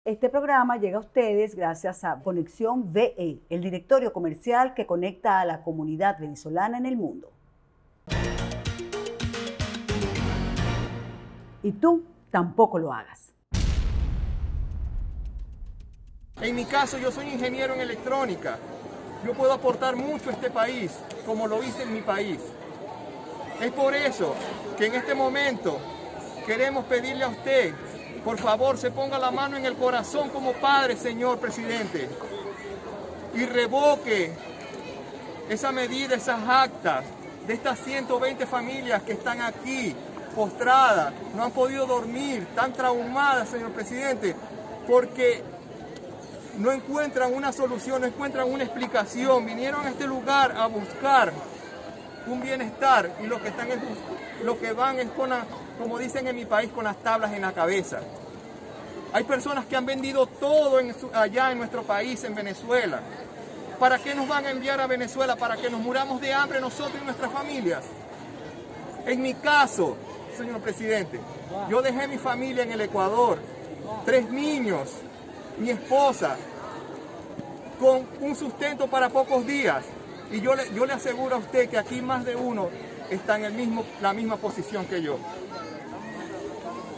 Este programa llega a ustedes gracias a Conexión VE, el directorio comercial que conecta a la comunidad venezolana en el mundo. Y tú tampoco lo hagas. En mi caso, yo soy ingeniero en electrónica. Yo puedo aportar mucho a este país, como lo hice en mi país. Es por eso que en este momento queremos pedirle a usted, por favor, se ponga la mano en el corazón como padre, señor presidente, y revoque esa medida, esas actas de estas 120 familias que están aquí postradas, no han podido dormir, tan traumadas, señor presidente, porque no encuentran una solución, no encuentran una explicación. Vinieron a este lugar a buscar un bienestar y lo que van es como dicen en mi país, con las tablas en la cabeza. Hay personas que han vendido todo allá en nuestro país, en Venezuela. ¿Para qué nos van a enviar a Venezuela? ¿Para que nos muramos de hambre nosotros y nuestras familias? En mi caso, señor presidente, yo dejé mi familia en el Ecuador, 3 niños, mi esposa, con un sustento para pocos días. Y yo le aseguro a usted que aquí más de uno está en la misma posición que yo.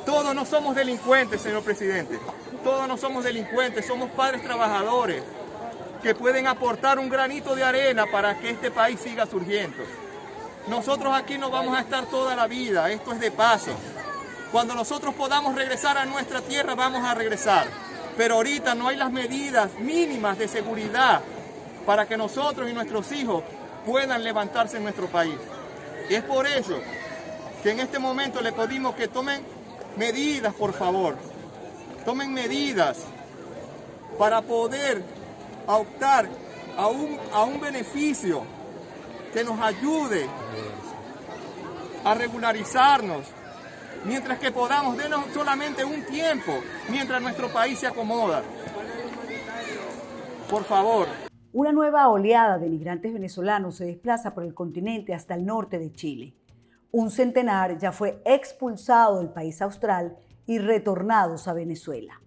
Todos no somos delincuentes, señor presidente. Todos no somos delincuentes, somos padres trabajadores que pueden aportar un granito de arena para que este país siga surgiendo. Nosotros aquí no vamos a estar toda la vida, esto es de paso. Cuando nosotros podamos regresar a nuestra tierra, vamos a regresar. Pero ahorita no hay las medidas mínimas de seguridad para que nosotros y nuestros hijos puedan levantarse en nuestro país. Y es por eso que en este momento le pedimos que tomen medidas, por favor. Tomen medidas para poder optar a un beneficio que nos ayude a regularizarnos. Mientras que podamos, denos solamente un tiempo, mientras nuestro país se acomoda. Por favor. Una nueva oleada de migrantes venezolanos se desplaza por el continente hasta el norte de Chile. Un centenar ya fue expulsado del país austral y retornados a Venezuela.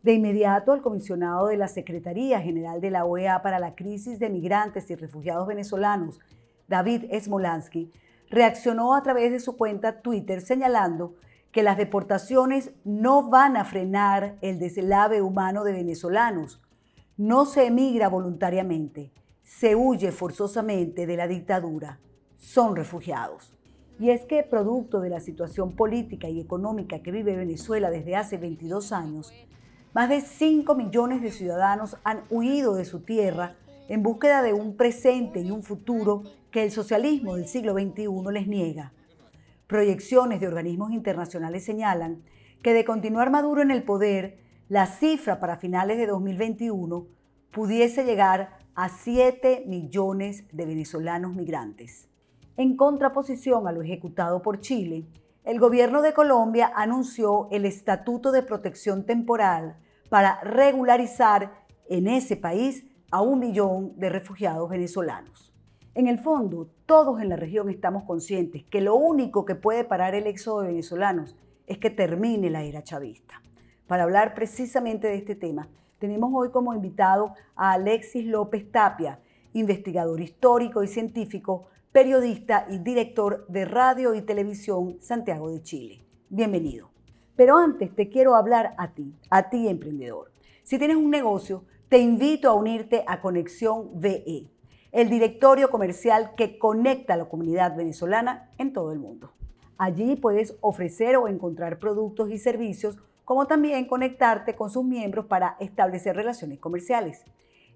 De inmediato, el comisionado de la Secretaría General de la OEA para la Crisis de Migrantes y Refugiados Venezolanos, David Smolansky, reaccionó a través de su cuenta Twitter señalando que las deportaciones no van a frenar el deslave humano de venezolanos. No se emigra voluntariamente, se huye forzosamente de la dictadura. Son refugiados. Y es que, producto de la situación política y económica que vive Venezuela desde hace 22 años, más de 5 millones de ciudadanos han huido de su tierra en búsqueda de un presente y un futuro que el socialismo del siglo XXI les niega. Proyecciones de organismos internacionales señalan que de continuar Maduro en el poder, la cifra para finales de 2021 pudiese llegar a 7 millones de venezolanos migrantes. En contraposición a lo ejecutado por Chile, el gobierno de Colombia anunció el Estatuto de Protección Temporal para regularizar en ese país a 1 millón de refugiados venezolanos. En el fondo, todos en la región estamos conscientes que lo único que puede parar el éxodo de venezolanos es que termine la era chavista. Para hablar precisamente de este tema, tenemos hoy como invitado a Alexis López Tapia, investigador histórico y científico, periodista y director de Radio y Televisión Santiago de Chile. Bienvenido. Pero antes te quiero hablar a ti emprendedor. Si tienes un negocio, te invito a unirte a Conexión VE, el directorio comercial que conecta a la comunidad venezolana en todo el mundo. Allí puedes ofrecer o encontrar productos y servicios, como también conectarte con sus miembros para establecer relaciones comerciales.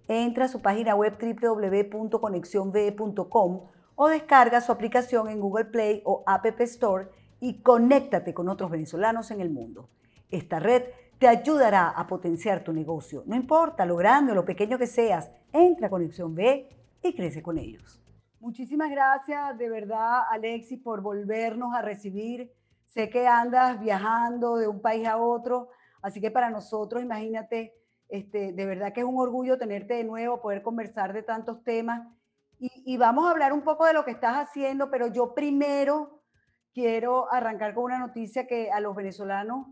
Entra a su página web www.conexionve.com o descarga su aplicación en Google Play o App Store y conéctate con otros venezolanos en el mundo. Esta red te ayudará a potenciar tu negocio. No importa lo grande o lo pequeño que seas, entra a Conexión V y crece con ellos. Muchísimas gracias de verdad, Alexis, por volvernos a recibir. Sé que andas viajando de un país a otro, así que para nosotros, imagínate, de verdad que es un orgullo tenerte de nuevo, poder conversar de tantos temas. Y vamos a hablar un poco de lo que estás haciendo, pero yo primero quiero arrancar con una noticia que a los venezolanos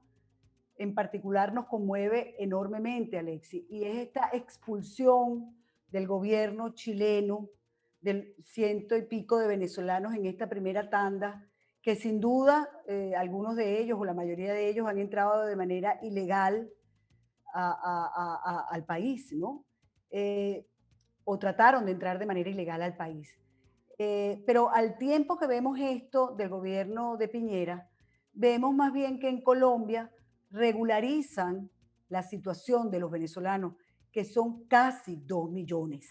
en particular nos conmueve enormemente, Alexi, y es esta expulsión del gobierno chileno del ciento y pico de venezolanos en esta primera tanda, que sin duda algunos de ellos o la mayoría de ellos han entrado de manera ilegal al país, ¿no? O trataron de entrar de manera ilegal al país. Pero al tiempo que vemos esto del gobierno de Piñera, vemos más bien que en Colombia regularizan la situación de los venezolanos, que son casi 2 millones.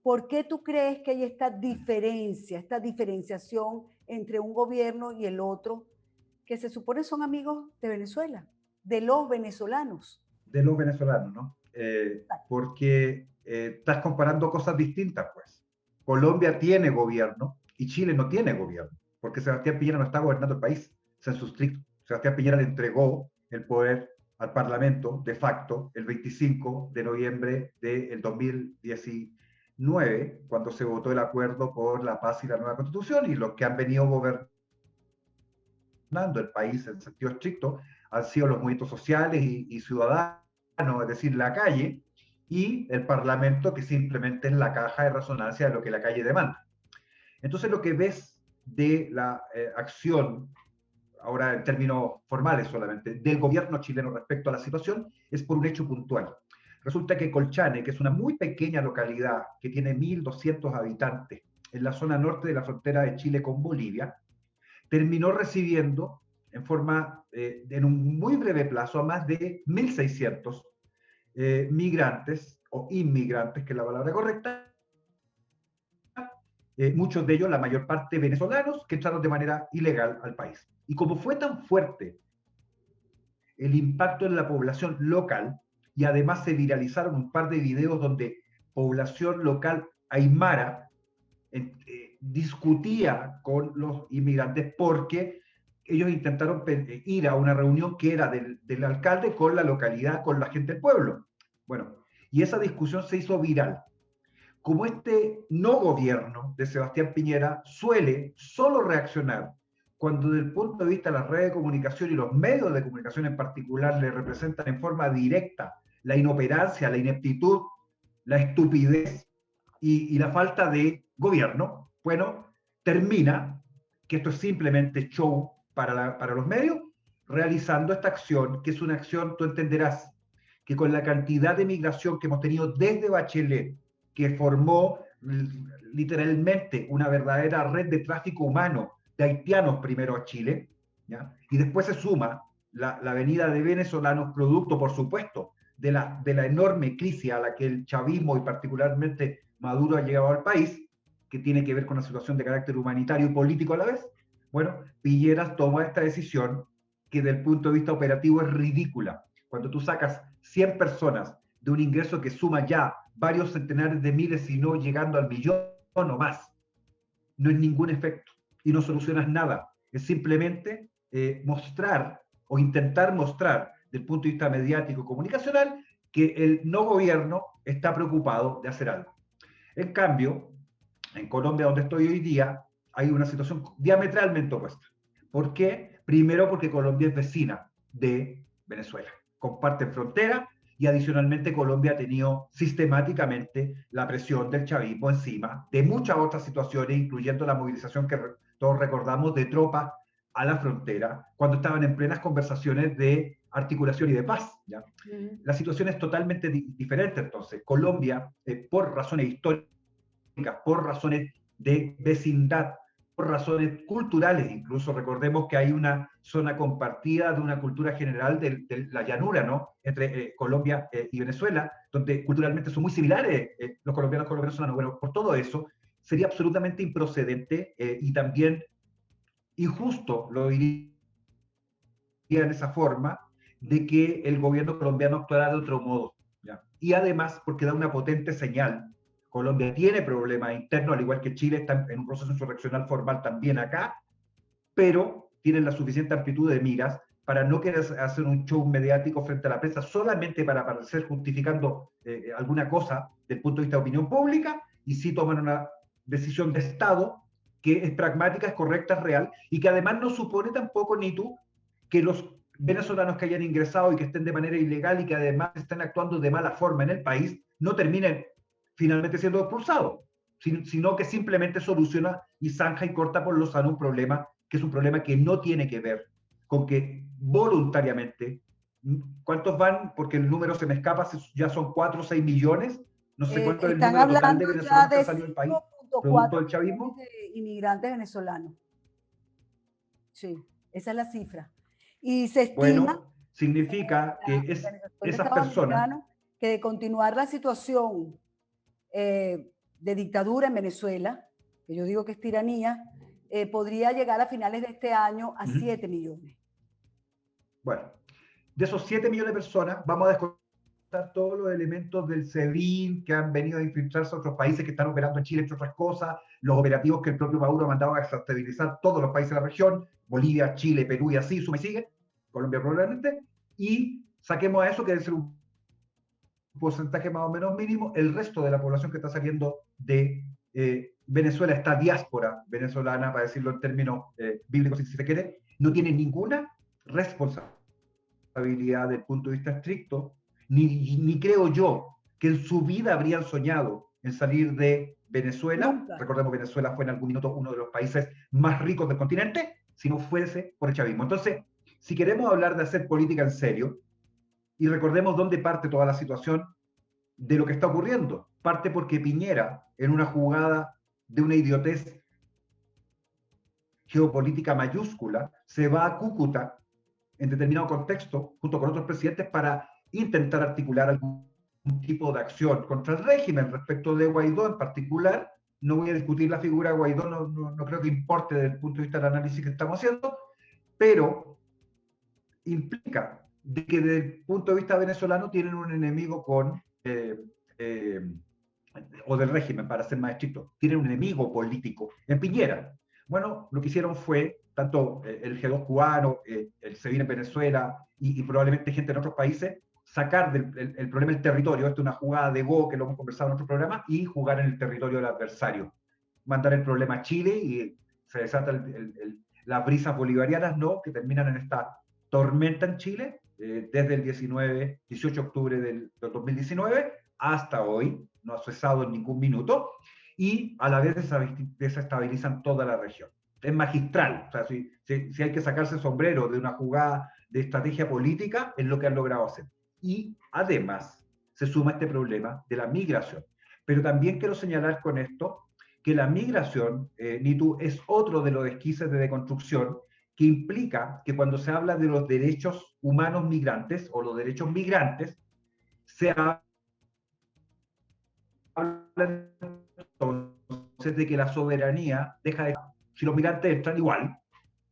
¿Por qué tú crees que hay esta diferencia, esta diferenciación entre un gobierno y el otro, que se supone son amigos de Venezuela, de los venezolanos? De los venezolanos, ¿no? Porque estás comparando cosas distintas, pues. Colombia tiene gobierno y Chile no tiene gobierno, porque Sebastián Piñera no está gobernando el país, sensu stricto. Sebastián Piñera le entregó el poder al Parlamento de facto el 25 de noviembre del 2019, cuando se votó el acuerdo por la paz y la nueva constitución, y los que han venido gobernando el país en sentido estricto han sido los movimientos sociales y ciudadanos, es decir, la calle, y el Parlamento, que simplemente es la caja de resonancia de lo que la calle demanda. Entonces, lo que ves de la acción, ahora en términos formales solamente, del gobierno chileno respecto a la situación, es por un hecho puntual. Resulta que Colchane, que es una muy pequeña localidad que tiene 1.200 habitantes en la zona norte de la frontera de Chile con Bolivia, terminó recibiendo en un muy breve plazo a más de 1.600 migrantes o inmigrantes, que es la palabra correcta, muchos de ellos, la mayor parte venezolanos, que entraron de manera ilegal al país. Y como fue tan fuerte el impacto en la población local, y además se viralizaron un par de videos donde población local aymara discutía con los inmigrantes porque ellos intentaron ir a una reunión que era del alcalde con la localidad, con la gente del pueblo. Bueno, y esa discusión se hizo viral. Como este no gobierno de Sebastián Piñera suele solo reaccionar cuando desde el punto de vista de las redes de comunicación y los medios de comunicación en particular le representan en forma directa la inoperancia, la ineptitud, la estupidez y la falta de gobierno, bueno, termina, que esto es simplemente show para los medios, realizando esta acción, que es una acción, tú entenderás, que con la cantidad de migración que hemos tenido desde Bachelet, que formó literalmente una verdadera red de tráfico humano de haitianos primero a Chile, ¿ya? Y después se suma la venida de venezolanos, producto, por supuesto, de la enorme crisis a la que el chavismo y particularmente Maduro ha llegado al país, que tiene que ver con una situación de carácter humanitario y político a la vez. Bueno, Piñera toma esta decisión que desde el punto de vista operativo es ridícula. Cuando tú sacas 100 personas de un ingreso que suma ya varios centenares de miles, si no llegando al millón o más, no es ningún efecto y no solucionas nada. Es simplemente mostrar o intentar mostrar desde el punto de vista mediático comunicacional que el no gobierno está preocupado de hacer algo. En cambio, en Colombia, donde estoy hoy día, hay una situación diametralmente opuesta. ¿Por qué? Primero porque Colombia es vecina de Venezuela. Comparten frontera y adicionalmente Colombia ha tenido sistemáticamente la presión del chavismo encima de muchas otras situaciones, incluyendo la movilización que todos recordamos de tropas a la frontera, cuando estaban en plenas conversaciones de articulación y de paz, ¿ya? La situación es totalmente diferente entonces. Colombia, por razones históricas, por razones de vecindad, por razones culturales, incluso recordemos que hay una zona compartida de una cultura general de la llanura, ¿no? Entre Colombia y Venezuela, donde culturalmente son muy similares los colombianos con los venezolanos. Bueno, por todo eso, sería absolutamente improcedente y también injusto, lo diría de esa forma, de que el gobierno colombiano actuara de otro modo, ¿ya? Y además porque da una potente señal. Colombia tiene problemas internos, al igual que Chile está en un proceso insurreccional formal también acá, pero tienen la suficiente amplitud de miras para no querer hacer un show mediático frente a la prensa solamente para aparecer justificando alguna cosa desde el punto de vista de opinión pública, y sí toman una decisión de Estado que es pragmática, es correcta, es real, y que además no supone tampoco, ni tú, que los venezolanos que hayan ingresado y que estén de manera ilegal y que además estén actuando de mala forma en el país, no terminen finalmente siendo expulsados, sino que simplemente soluciona y zanja y corta por lo sano un problema que es un problema que no tiene que ver con que voluntariamente, ¿cuántos van? Porque el número se me escapa, ya son 4 o 6 millones, no sé cuánto es el Están número total de hablando ya venezolanos que de han salido del país, 5,4 producto del millones chavismo. de inmigrantes venezolanos. Sí, esa es la cifra. Y se estima Bueno, significa que Organización de esas Estados personas. Americanos que de continuar la situación de dictadura en Venezuela, que yo digo que es tiranía, podría llegar a finales de este año a 7 millones. Bueno, de esos 7 millones de personas, vamos a descontar todos los elementos del SEBIN que han venido a infiltrarse a otros países que están operando en Chile, entre otras cosas, los operativos que el propio Maduro ha mandado a desestabilizar todos los países de la región, Bolivia, Chile, Perú y así, suma y sigue, Colombia probablemente, y saquemos a eso, que debe ser un porcentaje más o menos mínimo, el resto de la población que está saliendo de Venezuela, esta diáspora venezolana, para decirlo en términos bíblicos si se quiere, no tiene ninguna responsabilidad desde el punto de vista estricto, ni creo yo que en su vida habrían soñado en salir de Venezuela. Nunca. Recordemos que Venezuela fue en algún minuto uno de los países más ricos del continente, si no fuese por el chavismo. Entonces, si queremos hablar de hacer política en serio, y recordemos dónde parte toda la situación de lo que está ocurriendo. Parte porque Piñera, en una jugada de una idiotez geopolítica mayúscula, se va a Cúcuta en determinado contexto, junto con otros presidentes, para intentar articular algún tipo de acción contra el régimen. Respecto de Guaidó en particular, no voy a discutir la figura de Guaidó, no creo que importe desde el punto de vista del análisis que estamos haciendo, pero implica de que desde el punto de vista venezolano tienen un enemigo con, o del régimen, para ser más estricto, tienen un enemigo político en Piñera. Bueno, lo que hicieron fue, tanto el G2 cubano, el SEBIN en Venezuela y probablemente gente en otros países, sacar el problema del territorio, esto es una jugada de Go que lo hemos conversado en otro programa, y jugar en el territorio del adversario. Mandar el problema a Chile y se desatan las brisas bolivarianas, ¿no?, que terminan en esta tormenta en Chile, desde el 18 de octubre del 2019 hasta hoy, no ha cesado en ningún minuto, y a la vez desestabilizan toda la región. Es magistral, o sea, si hay que sacarse el sombrero de una jugada de estrategia política, es lo que han logrado hacer. Y además se suma este problema de la migración. Pero también quiero señalar con esto que la migración, Nitu, es otro de los esquizes de deconstrucción que implica que cuando se habla de los derechos humanos migrantes o los derechos migrantes, se habla entonces de que la soberanía deja de... Si los migrantes entran igual,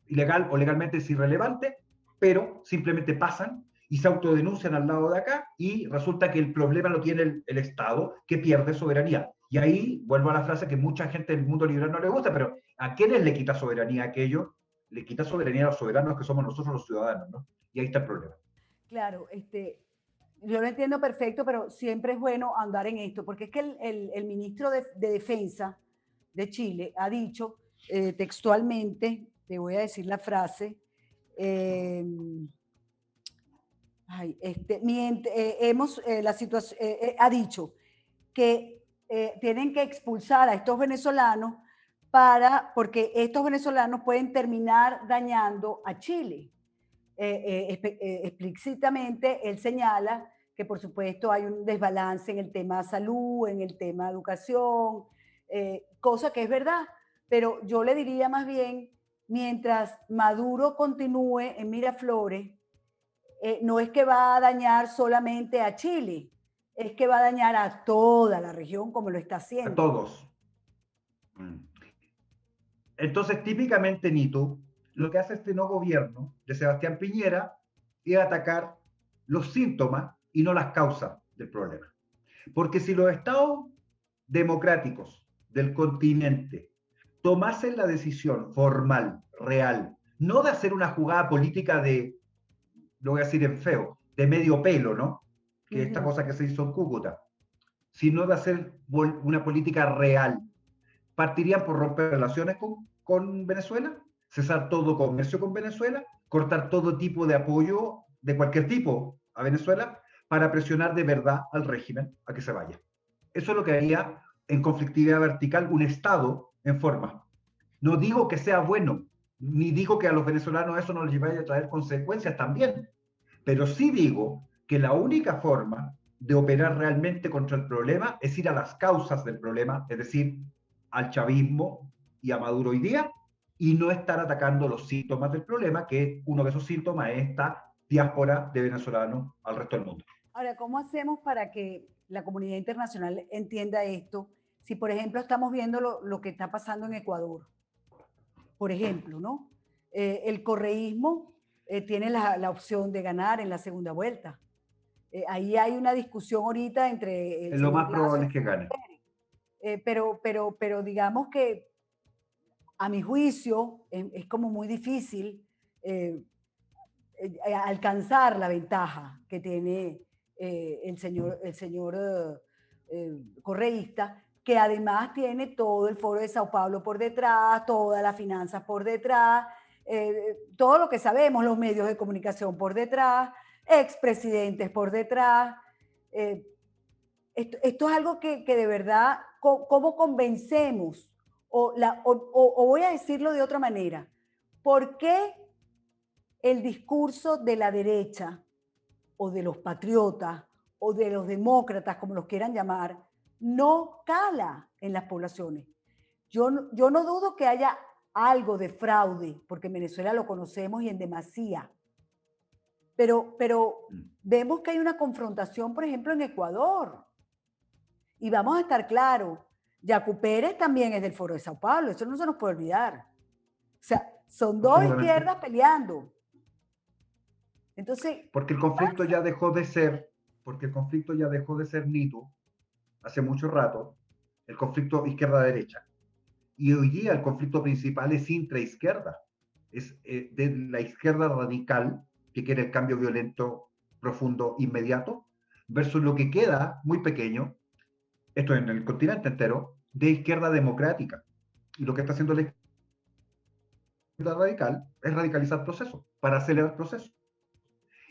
ilegal o legalmente es irrelevante, pero simplemente pasan y se autodenuncian al lado de acá y resulta que el problema lo tiene el Estado, que pierde soberanía. Y ahí vuelvo a la frase que mucha gente del mundo liberal no le gusta, pero ¿a quiénes le quita soberanía aquello? Le quita soberanía a los soberanos que somos nosotros los ciudadanos, ¿no? Y ahí está el problema. Claro, yo lo entiendo perfecto, pero siempre es bueno andar en esto, porque es que el ministro de Defensa de Chile ha dicho textualmente, te voy a decir la frase, ha dicho que tienen que expulsar a estos venezolanos porque estos venezolanos pueden terminar dañando a Chile. Explícitamente él señala que por supuesto hay un desbalance en el tema de salud, en el tema de educación, cosa que es verdad, pero yo le diría más bien, mientras Maduro continúe en Miraflores, no es que va a dañar solamente a Chile, es que va a dañar a toda la región como lo está haciendo. A todos. Entonces, típicamente, Nito, lo que hace este no gobierno de Sebastián Piñera es atacar los síntomas y no las causas del problema. Porque si los estados democráticos del continente tomasen la decisión formal, real, no de hacer una jugada política de, lo voy a decir en feo, de medio pelo, ¿no? Que esta cosa que se hizo en Cúcuta, sino de hacer una política real, partirían por romper relaciones con Venezuela, cesar todo comercio con Venezuela, cortar todo tipo de apoyo de cualquier tipo a Venezuela para presionar de verdad al régimen a que se vaya. Eso es lo que haría en conflictividad vertical un Estado en forma. No digo que sea bueno, ni digo que a los venezolanos eso no les vaya a traer consecuencias también, pero sí digo que la única forma de operar realmente contra el problema es ir a las causas del problema, es decir, al chavismo y a Maduro hoy día, y no estar atacando los síntomas del problema, que uno de esos síntomas es esta diáspora de venezolanos al resto del mundo. Ahora, ¿cómo hacemos para que la comunidad internacional entienda esto? Si, por ejemplo, estamos viendo lo que está pasando en Ecuador, por ejemplo, ¿no? El correísmo tiene la opción de ganar en la segunda vuelta. Ahí hay una discusión ahorita entre el Lo señor más Lazo probable y es que gane. pero digamos que a mi juicio es como muy difícil eh, alcanzar la ventaja que tiene el señor correísta, que además tiene todo el foro de Sao Paulo por detrás, todas las finanzas por detrás, todo lo que sabemos, los medios de comunicación por detrás, expresidentes por detrás. Eh, esto es algo que de verdad, ¿cómo convencemos? O voy a decirlo de otra manera, ¿por qué el discurso de la derecha o de los patriotas o de los demócratas, como los quieran llamar, no cala en las poblaciones? Yo no dudo que haya algo de fraude, porque en Venezuela lo conocemos y en demasía, pero vemos que hay una confrontación, por ejemplo, en Ecuador. Y vamos a estar claros, Yacu Pérez también es del Foro de Sao Paulo, eso no se nos puede olvidar. O sea, son dos Absolutamente. izquierdas peleando. Entonces, Porque el ¿qué conflicto pasa? ya dejó de ser, porque el conflicto ya dejó de ser nito hace mucho rato, el conflicto izquierda-derecha. Y hoy día el conflicto principal es intraizquierda, es de la izquierda radical, que quiere el cambio violento, profundo, inmediato, versus lo que queda muy pequeño, esto en el continente entero, de izquierda democrática. Y lo que está haciendo la izquierda radical es radicalizar procesos, para acelerar procesos.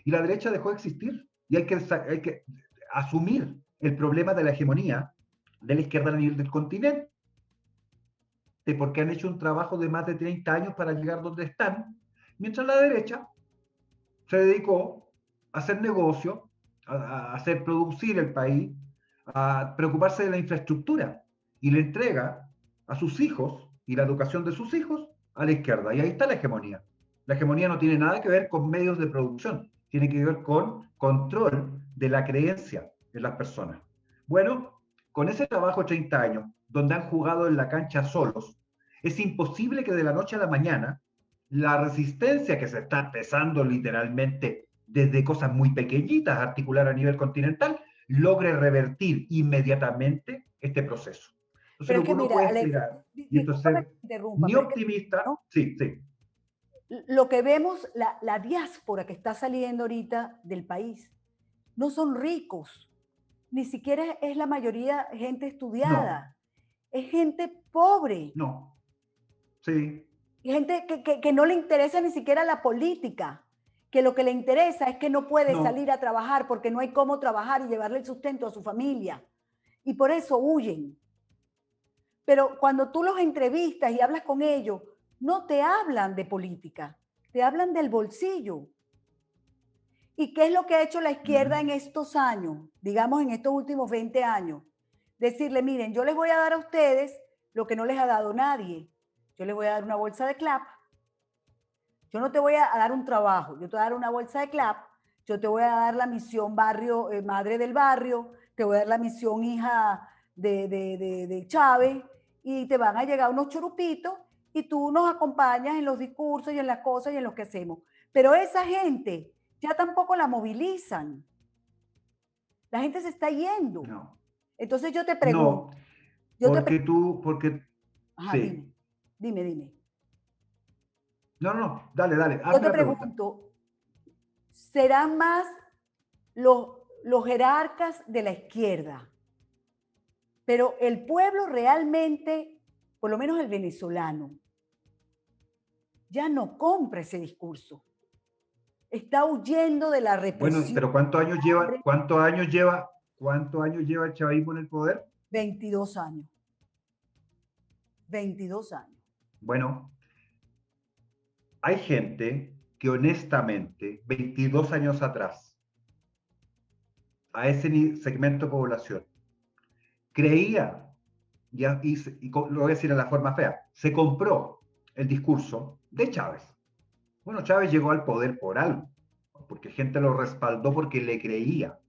Y la derecha dejó de existir. Y hay que asumir el problema de la hegemonía de la izquierda a nivel del continente, porque han hecho un trabajo de más de 30 años para llegar donde están, mientras la derecha se dedicó a hacer negocio, a hacer producir el país, a preocuparse de la infraestructura y le entrega a sus hijos y la educación de sus hijos a la izquierda. Y ahí está la hegemonía. La hegemonía no tiene nada que ver con medios de producción, tiene que ver con control de la creencia en las personas. Bueno, con ese trabajo 30 años, donde han jugado en la cancha solos, es imposible que de la noche a la mañana la resistencia que se está empezando literalmente desde cosas muy pequeñitas, articular a nivel continental, logre revertir inmediatamente este proceso. Entonces, Pero es lo que que uno mira, puede Alex, esperar, y discúlpame entonces, que te interrumpa, ni pero es que, optimista, ¿no? sí, sí, Lo que vemos, la diáspora que está saliendo ahorita del país, no son ricos, ni siquiera es la mayoría gente no, estudiada, es gente pobre, no, sí, gente que no le interesa ni siquiera la política, que lo que le interesa es que no puede no, salir a trabajar porque no hay cómo trabajar y llevarle el sustento a su familia. Y por eso huyen. Pero cuando tú los entrevistas y hablas con ellos, no te hablan de política, te hablan del bolsillo. ¿Y qué es lo que ha hecho la izquierda en estos años, digamos en estos últimos 20 años? Decirle, miren, yo les voy a dar a ustedes lo que no les ha dado nadie. Yo les voy a dar una bolsa de CLAP. Yo no te voy a dar un trabajo, yo te voy a dar una bolsa de CLAP, yo te voy a dar la misión barrio, madre del barrio, te voy a dar la misión hija de Chávez, y te van a llegar unos churupitos y tú nos acompañas en los discursos y en las cosas y en lo que hacemos. Pero esa gente ya tampoco la movilizan. La gente se está yendo. no, Entonces yo te no, pregunto, yo te porque pregunto, tú, porque, ajá, sí, dime. no, no, dale, dale, Yo hazme te la pregunta. pregunto, ¿serán más los jerarcas de la izquierda? Pero el pueblo realmente, por lo menos el venezolano, ya no compra ese discurso. está huyendo de la Bueno, represión. pero cuántos años lleva el chavismo en el poder? 22 años. 22 años. Bueno, hay gente que honestamente, 22 años atrás, a ese segmento de población, creía, lo voy a decir de la forma fea, se compró el discurso de Chávez. Bueno, Chávez llegó al poder por algo, porque gente lo respaldó porque le creía.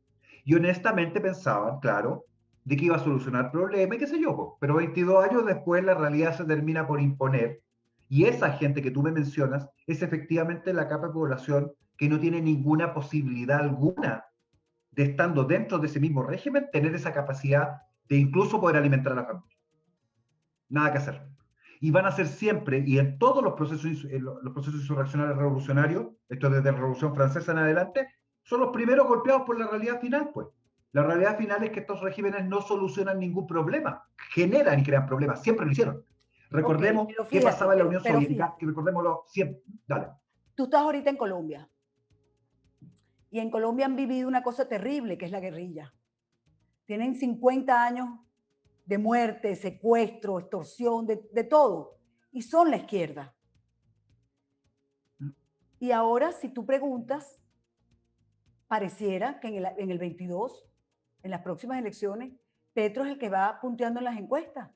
Y honestamente pensaban, claro, de que iba a solucionar problemas y qué sé yo, pero 22 años después la realidad se termina por imponer. Y esa gente que tú me mencionas es efectivamente la capa de población que no tiene ninguna posibilidad alguna de, estando dentro de ese mismo régimen, tener esa capacidad de incluso poder alimentar a la familia. Nada que hacer. Y van a ser siempre, y en todos los procesos insurreccionales revolucionarios, esto desde la Revolución Francesa en adelante, son los primeros golpeados por la realidad final, pues. La realidad final es que estos regímenes no solucionan ningún problema, generan y crean problemas, siempre lo hicieron. Ok, Recordemos pero qué fíjate, pasaba en la Unión pero Soviética, fíjate, que recordémoslo siempre. Dale. tú estás ahorita en Colombia y en Colombia han vivido una cosa terrible que es la guerrilla. Tienen 50 años de muerte, secuestro, extorsión, de todo. Y son la izquierda. Y ahora, si tú preguntas, pareciera que en el 22, en las próximas elecciones, Petro es el que va punteando en las encuestas,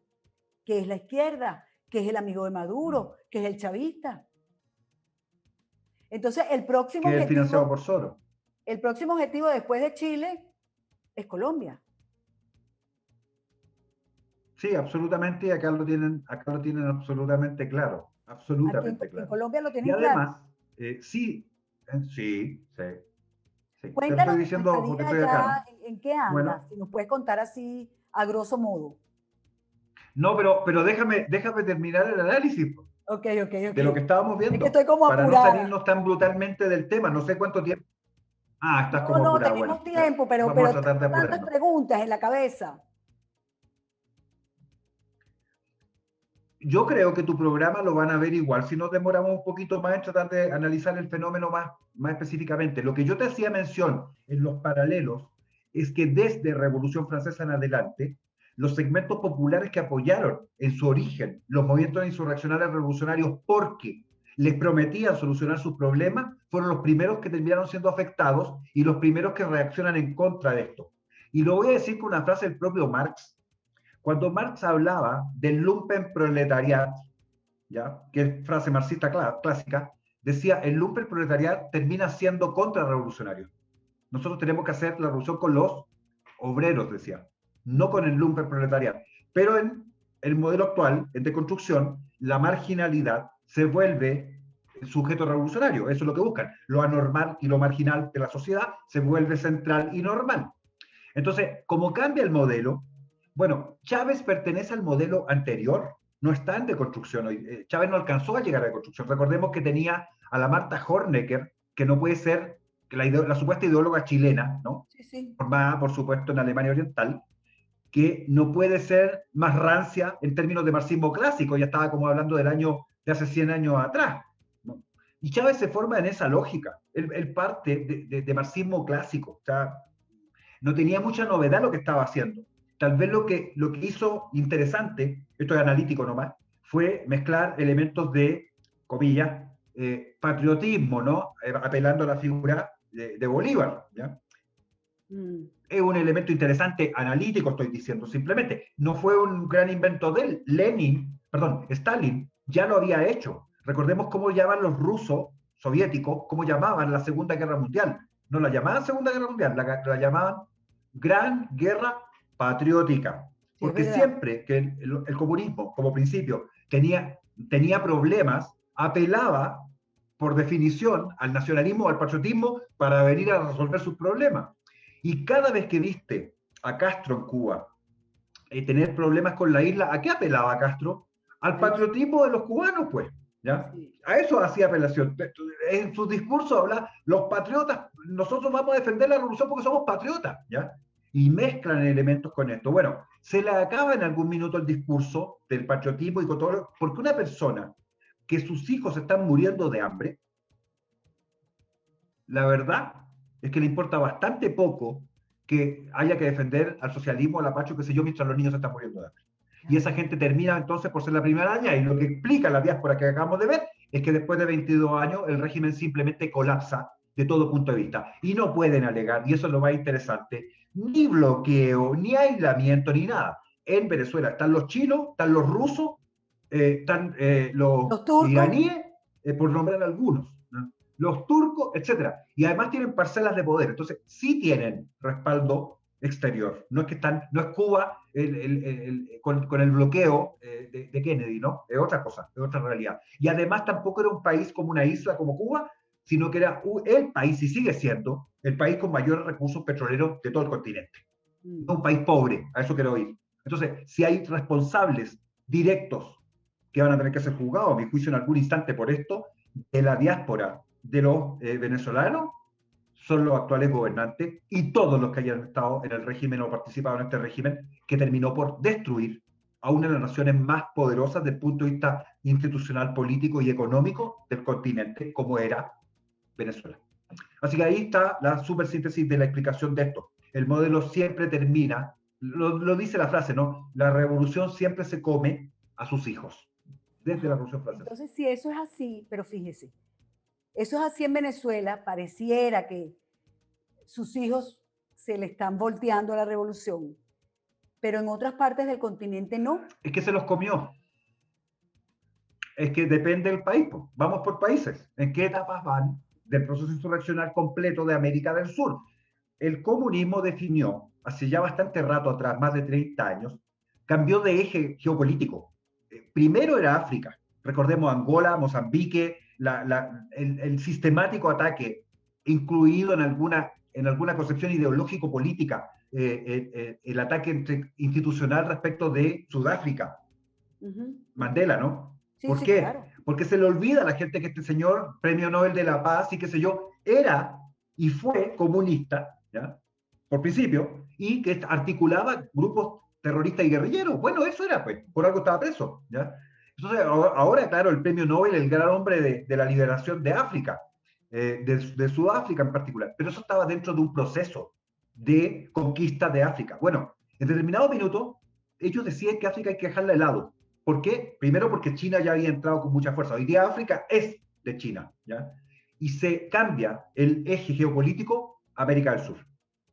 que es la izquierda, que es el amigo de Maduro, que es el chavista. Entonces, Que es financiado por Soros. el próximo objetivo después de Chile es Colombia. Sí, absolutamente, y acá lo tienen absolutamente claro, absolutamente En claro. Colombia lo Y tienen claro. además, sí, sí, te lo Cuéntanos estoy de tu diciendo porque estadía estoy acá, allá, ¿no? en qué andas, Bueno, si nos puedes contar así a grosso modo. no, pero déjame terminar el análisis Ok, ok, ok. de lo que estábamos Es que viendo, estoy como para no apurada. salirnos tan brutalmente del tema, no sé cuánto tiempo. Ah, estás No, como no, apurado, tenemos bueno, tiempo, vamos a pero tratar de tengo tantas apurarnos. preguntas en la cabeza. Yo creo que tu programa lo van a ver igual, si nos demoramos un poquito más en tratar de analizar el fenómeno más específicamente. Lo que yo te hacía mención en los paralelos es que desde Revolución Francesa en adelante, los segmentos populares que apoyaron en su origen los movimientos insurreccionales revolucionarios porque les prometían solucionar sus problemas, fueron los primeros que terminaron siendo afectados y los primeros que reaccionan en contra de esto. Y lo voy a decir con una frase del propio Marx. Cuando Marx hablaba del Lumpenproletariat, ¿ya? Que es frase marxista clásica, decía, el Lumpenproletariat termina siendo contrarrevolucionario. Nosotros tenemos que hacer la revolución con los obreros, decía, no con el Lumpenproletariat. Pero en el modelo actual, en deconstrucción, la marginalidad se vuelve sujeto revolucionario. Eso es lo que buscan. Lo anormal y lo marginal de la sociedad se vuelve central y normal. Entonces, como cambia el modelo, bueno, Chávez pertenece al modelo anterior, no está en deconstrucción hoy. Chávez no alcanzó a llegar a deconstrucción. Recordemos que tenía a la Marta Hornecker, que no puede ser la supuesta ideóloga chilena, ¿no? Sí, sí. Formada, por supuesto, en Alemania Oriental, que no puede ser más rancia en términos de marxismo clásico, ya estaba como hablando del año de hace 100 años atrás, ¿no? Y Chávez se forma en esa lógica, él parte de marxismo clásico, o sea, no tenía mucha novedad lo que estaba haciendo. Tal vez lo que hizo interesante, esto es analítico nomás, fue mezclar elementos de, comillas, patriotismo, ¿no? Apelando a la figura de Bolívar, ¿ya? Es un elemento interesante, analítico estoy diciendo, simplemente. No fue un gran invento de él. Stalin ya lo había hecho. Recordemos cómo llaman los rusos soviéticos, cómo llamaban la Segunda Guerra Mundial. No la llamaban Segunda Guerra Mundial, la llamaban Gran Guerra Patriótica. Sí, es Porque verdad. siempre que el comunismo, como principio, tenía problemas, apelaba, por definición, al nacionalismo o al patriotismo para venir a resolver sus problemas. Y cada vez que viste a Castro en Cuba tener problemas con la isla, ¿a qué apelaba Castro? Al patriotismo de los cubanos, pues, ¿ya? Sí. A eso hacía apelación. En su discurso habla, los patriotas, nosotros vamos a defender la revolución porque somos patriotas, ¿ya? Y mezclan elementos con esto. Bueno, se le acaba en algún minuto el discurso del patriotismo y con todo, porque una persona que sus hijos están muriendo de hambre, la verdad es que le importa bastante poco que haya que defender al socialismo, al apacho, qué sé yo, mientras los niños se están muriendo de hambre. Y esa gente termina entonces por ser la primera araña, y lo que explica la diáspora que acabamos de ver es que después de 22 años el régimen simplemente colapsa de todo punto de vista. Y no pueden alegar, y eso es lo más interesante, ni bloqueo, ni aislamiento, ni nada. En Venezuela están los chinos, están los rusos, están los Los turcos, iraníes, por nombrar algunos, ¿no? Los turcos, etcétera. Y además tienen parcelas de poder, entonces sí tienen respaldo exterior. No es que están, no es Cuba con el bloqueo de Kennedy, ¿no? Es otra cosa, es otra realidad. Y además tampoco era un país como una isla como Cuba, sino que era el país, y sigue siendo, el país con mayores recursos petroleros de todo el continente. No un país pobre, a eso quiero ir. Entonces, si hay responsables directos que van a tener que ser juzgados, a mi juicio, en algún instante por esto, de la diáspora de los venezolanos, son los actuales gobernantes y todos los que hayan estado en el régimen o participado en este régimen que terminó por destruir a una de las naciones más poderosas desde el punto de vista institucional, político y económico del continente, como era Venezuela. Así que ahí está la supersíntesis de la explicación de esto. El modelo siempre termina, lo dice la frase, ¿no? La revolución siempre se come a sus hijos, desde la Revolución Francesa. entonces si eso es así, pero fíjese, eso es así en Venezuela, pareciera que sus hijos se le están volteando a la revolución, pero en otras partes del continente no. Es que se los comió. Es que depende del país. Pues. Vamos por países. ¿En qué etapas van del proceso insurreccional completo de América del Sur? El comunismo definió, hace ya bastante rato atrás, más de 30 años, cambió de eje geopolítico. Primero era África. Recordemos Angola, Mozambique, el sistemático ataque, incluido en alguna concepción ideológico-política, el ataque institucional respecto de Sudáfrica. Mandela, ¿no? Sí, ¿Por sí, qué? claro. Porque se le olvida a la gente que este señor, Premio Nobel de la Paz y qué sé yo, era y fue comunista, ¿ya? Por principio, y que articulaba grupos terroristas y guerrilleros. Bueno, eso era, pues, por algo estaba preso, ¿ya? Entonces, ahora, claro, el Premio Nobel, el gran hombre de la liberación de África, de Sudáfrica en particular, pero eso estaba dentro de un proceso de conquista de África. Bueno, en determinado minuto, ellos deciden que África hay que dejarla de lado. ¿Por qué? Primero porque China ya había entrado con mucha fuerza. Hoy día África es de China, ¿ya? Y se cambia el eje geopolítico a América del Sur.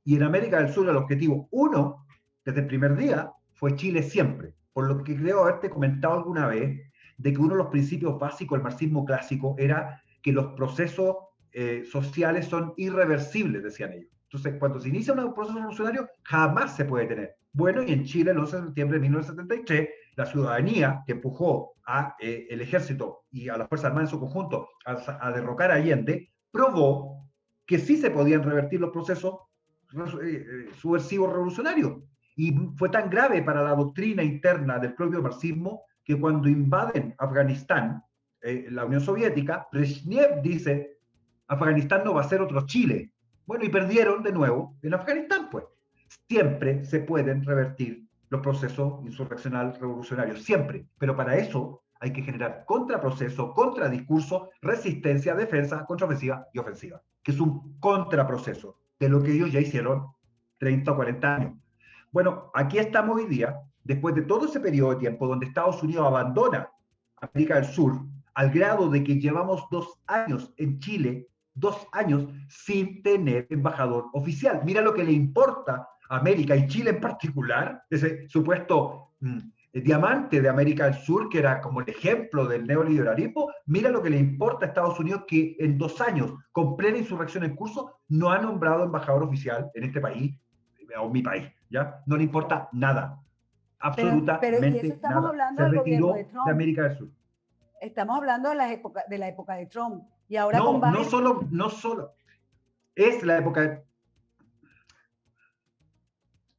Y en América del Sur el objetivo uno, desde el primer día, fue Chile siempre. Por lo que creo haberte comentado alguna vez, de que uno de los principios básicos del marxismo clásico era que los procesos sociales son irreversibles, decían ellos. Entonces, cuando se inicia un proceso revolucionario, jamás se puede tener. Bueno, y en Chile, el 11 de septiembre de 1973, la ciudadanía que empujó a el ejército y a las Fuerzas Armadas en su conjunto a derrocar a Allende, probó que sí se podían revertir los procesos subversivos revolucionarios. Y fue tan grave para la doctrina interna del propio marxismo que cuando invaden Afganistán, la Unión Soviética, Brezhnev dice, Afganistán no va a ser otro Chile. Bueno, y perdieron de nuevo en Afganistán, pues. Siempre se pueden revertir los procesos insurreccionales revolucionarios, siempre. Pero para eso hay que generar contraproceso, contradiscurso, resistencia, defensa, contraofensiva y ofensiva, que es un contraproceso de lo que ellos ya hicieron 30 o 40 años. Bueno, aquí estamos hoy día, después de todo ese periodo de tiempo donde Estados Unidos abandona América del Sur, al grado de que llevamos 2 años en Chile, 2 años sin tener embajador oficial. Mira lo que le importa a América y Chile en particular, ese supuesto diamante de América del Sur, que era como el ejemplo del neoliberalismo. Mira lo que le importa a Estados Unidos, que en 2 años, con plena insurrección en curso, no ha nombrado embajador oficial en este país, o mi país, ¿ya? No le importa nada, absolutamente y eso estamos nada. hablando Se del retiró gobierno de Trump. de América del Sur. Estamos hablando de la época de Trump. Y ahora No, con Biden, no solo. Es la época de...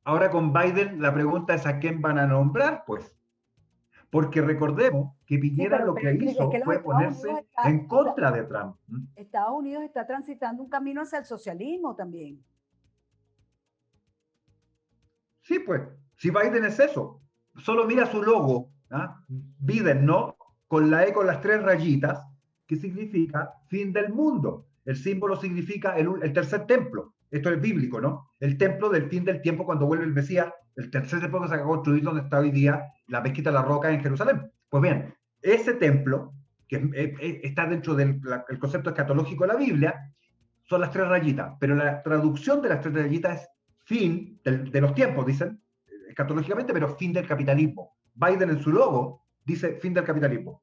Ahora con Biden la pregunta es a quién van a nombrar, pues. Porque recordemos que Piñera lo que hizo fue ponerse en contra de Trump. Estados Unidos está transitando un camino hacia el socialismo también. Sí, pues. Si Biden es eso. Solo mira su logo, ¿ah? Biden, ¿no? Con la E con las 3 rayitas, que significa fin del mundo. el símbolo significa el tercer templo. Esto es bíblico, ¿no? El templo del fin del tiempo cuando vuelve el Mesías, el tercer templo que se va a construir donde está hoy día la mezquita de la Roca en Jerusalén. Pues bien, ese templo, que está dentro del concepto escatológico de la Biblia, son las tres rayitas, pero la traducción de las tres rayitas es fin de los tiempos, dicen, escatológicamente, pero fin del capitalismo. Biden en su logo dice fin del capitalismo.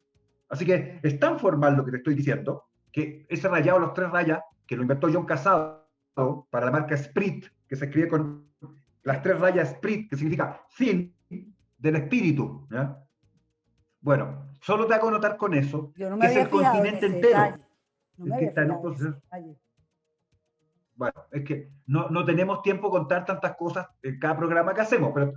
Así que es tan formal lo que te estoy diciendo, que ese rayado, los tres rayas, que lo inventó John Casado para la marca Esprit, que se escribe con las tres rayas Esprit, que significa fin del espíritu. ¿Ya? Bueno, solo te hago notar con eso, Yo no me que es había el fijado en continente ese entero, detalle. No me el que había está en un fijado en ese proceso. detalle. Bueno, es que no tenemos tiempo de contar tantas cosas en cada programa que hacemos, pero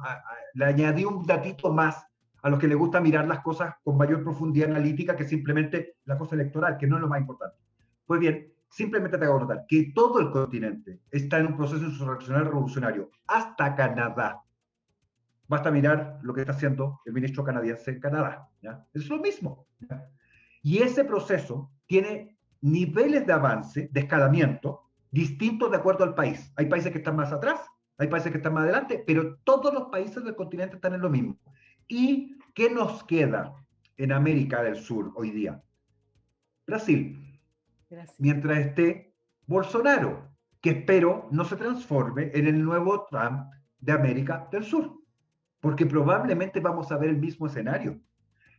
le añadí un datito más a los que les gusta mirar las cosas con mayor profundidad analítica que simplemente la cosa electoral, que no es lo más importante. Pues bien, simplemente te hago notar que todo el continente está en un proceso insurreccional revolucionario, hasta Canadá. Basta mirar lo que está haciendo el ministro canadiense en Canadá. ¿Ya? Es lo mismo. ¿Ya? Y ese proceso tiene niveles de avance, de escalamiento, distintos de acuerdo al país. Hay países que están más atrás, hay países que están más adelante, pero todos los países del continente están en lo mismo. ¿Y qué nos queda en América del Sur hoy día? Brasil. Gracias. Mientras esté Bolsonaro, que espero no se transforme en el nuevo Trump de América del Sur, porque probablemente vamos a ver el mismo escenario.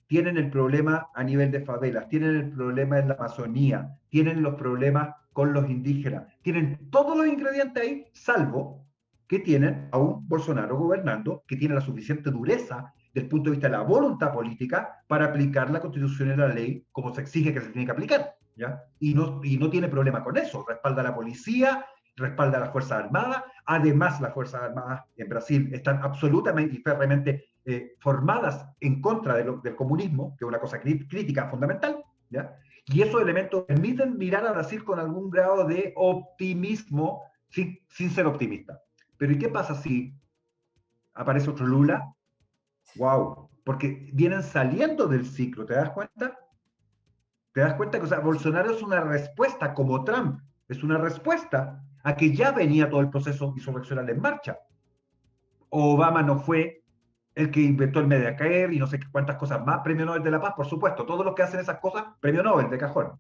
Tienen el problema a nivel de favelas, tienen el problema en la Amazonía, tienen los problemas con los indígenas, tienen todos los ingredientes ahí, salvo que tienen a un Bolsonaro gobernando que tiene la suficiente dureza desde el punto de vista de la voluntad política para aplicar la Constitución y la ley como se exige que se tiene que aplicar. ¿Ya? Y no tiene problema con eso, respalda a la policía, respalda a las Fuerzas Armadas, además las Fuerzas Armadas en Brasil están absolutamente y férreamente formadas en contra del comunismo, que es una cosa crítica fundamental, ¿ya? Y esos elementos permiten mirar a Brasil con algún grado de optimismo, sin ser optimista. Pero ¿y qué pasa si aparece otro Lula? ¡Wow! Porque vienen saliendo del ciclo, ¿te das cuenta? ¿Te das cuenta que, o sea, Bolsonaro es una respuesta, como Trump, es una respuesta a que ya venía todo el proceso insurreccional en marcha? Obama no fue el que inventó el Mediacaer y no sé cuántas cosas más, premio Nobel de la Paz, por supuesto, todos los que hacen esas cosas, premio Nobel de cajón.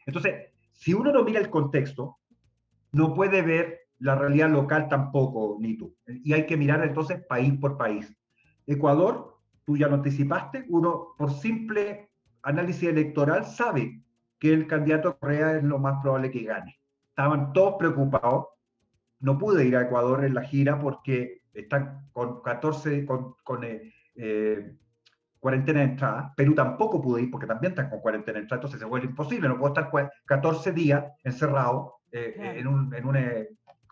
Entonces, si uno no mira el contexto, no puede ver la realidad local tampoco, ni tú. Y hay que mirar entonces país por país. Ecuador, tú ya lo anticipaste, uno por simple análisis electoral sabe que el candidato Correa es lo más probable que gane. Estaban todos preocupados. No pude ir a Ecuador en la gira porque están con 14, cuarentena de entrada. Perú tampoco pude ir porque también están con cuarentena de entrada, entonces se vuelve imposible. No puedo estar 14 días encerrado Claro. en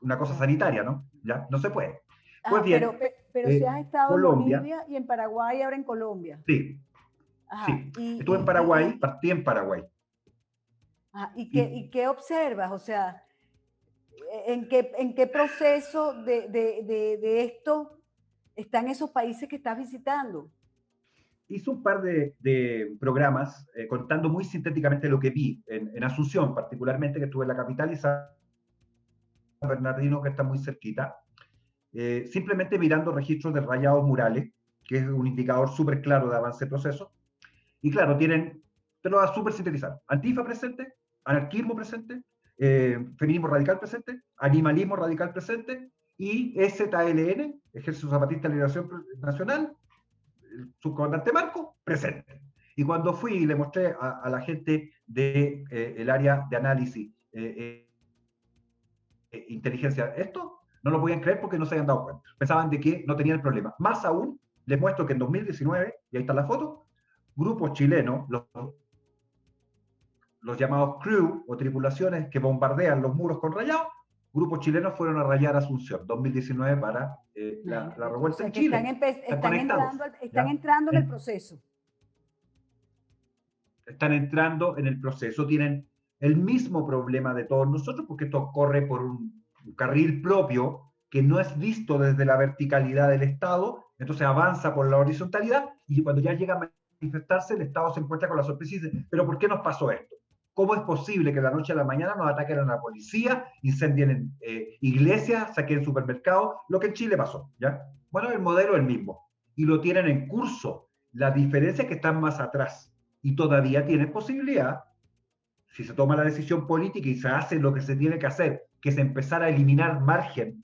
una cosa sanitaria, ¿no? Ya, no se puede. Pues bien, Pero si has estado en Colombia, Bolivia y en Paraguay y ahora en Colombia. sí, Ajá. sí. Estuve en Paraguay, y, partí en Paraguay. ajá. ¿Y qué observas? O sea, en qué proceso de esto están esos países que estás visitando? Hice un par de programas contando muy sintéticamente lo que vi en Asunción, particularmente, que estuve en la capital, y San Bernardino, que está muy cerquita, simplemente mirando registros de rayados murales, que es un indicador súper claro de avance de proceso. Y claro, tienen, te lo voy a súper sintetizar, Antifa presente, anarquismo presente, feminismo radical presente, animalismo radical presente, y EZLN, Ejército Zapatista de Liberación Nacional, el subcomandante Marco, presente. Y cuando fui y le mostré a la gente del de, área de análisis, inteligencia, esto, no lo podían creer porque no se habían dado cuenta. Pensaban de que no tenían el problema. Más aún, les muestro que en 2019, y ahí está la foto, grupos chilenos, los llamados crew o tripulaciones que bombardean los muros con rayados, grupos chilenos fueron a rayar Asunción 2019 para la revuelta o sea, en Chile. Están entrando en el proceso. Están entrando en el proceso, tienen el mismo problema de todos nosotros, porque esto corre por un carril propio que no es visto desde la verticalidad del Estado, entonces avanza por la horizontalidad, y cuando ya llega a manifestarse, el Estado se encuentra con la sorpresa y dice, pero ¿por qué nos pasó esto? ¿cómo es posible que de la noche a la mañana nos ataquen a la policía, incendien iglesias, saquen supermercados? Lo que en Chile pasó, ¿ya? Bueno, el modelo es el mismo y lo tienen en curso. La diferencia es que están más atrás y todavía tienen posibilidad, si se toma la decisión política y se hace lo que se tiene que hacer, que es empezar a eliminar margen,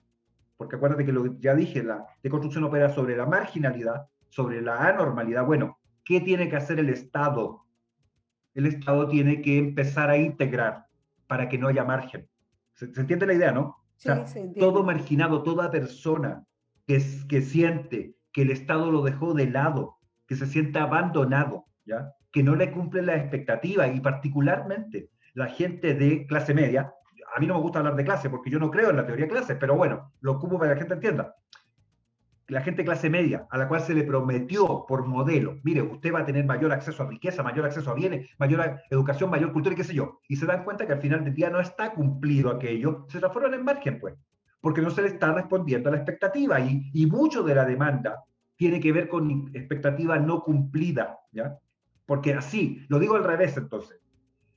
porque acuérdate que ya dije, la deconstrucción opera sobre la marginalidad, sobre la anormalidad. Bueno, ¿qué tiene que hacer el Estado? El Estado tiene que empezar a integrar para que no haya margen. ¿Se entiende la idea, no? O Sí, sea, se todo entiende. marginado, toda persona que siente que el Estado lo dejó de lado, que se siente abandonado, ¿ya? Que no le cumple las expectativas, y particularmente la gente de clase media. A mí no me gusta hablar de clase porque yo no creo en la teoría de clases, pero bueno, lo ocupo para que la gente entienda. La gente de clase media, a la cual se le prometió por modelo, mire, usted va a tener mayor acceso a riqueza, mayor acceso a bienes, mayor educación, mayor cultura y qué sé yo, y se dan cuenta que al final del día no está cumplido aquello, se transforman en margen, pues, porque no se le está respondiendo a la expectativa, y mucho de la demanda tiene que ver con expectativa no cumplida, ¿ya? Porque así, lo digo al revés entonces,